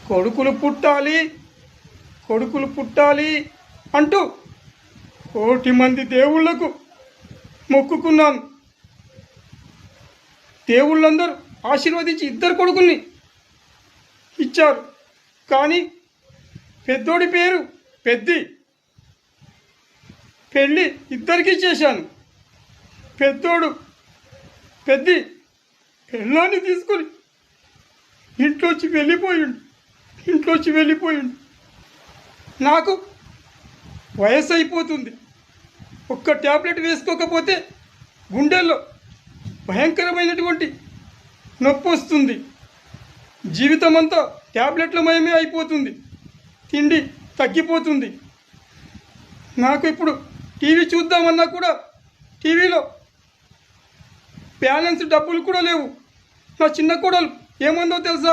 కొడుకులు పుట్టాలి, కొడుకులు పుట్టాలి అంటూ 1,000 మంది దేవుళ్లకు మొక్కుకున్నాను. దేవుళ్ళందరూ ఆశీర్వదించి 2 కొడుకుల్ని ఇచ్చారు. కానీ పెద్దోడి పేరు పెద్ది. పెళ్ళి 2కి చేశాను. పెద్ది పెళ్ళాన్ని తీసుకొని ఇంట్లోంచి వెళ్ళిపోయిండు. నాకు వయసు అయిపోతుంది. ఒక్క ట్యాబ్లెట్ వేసుకోకపోతే గుండెల్లో భయంకరమైనటువంటి నొప్పి వస్తుంది. జీవితం అంతా ట్యాబ్లెట్లమయమే అయిపోతుంది. తిండి తగ్గిపోతుంది. నాకు ఇప్పుడు టీవీ చూద్దామన్నా కూడా టీవీలో బ్యాలెన్స్ డబ్బులు కూడా లేవు. నా చిన్న కోడలు ఏమందో తెలుసా?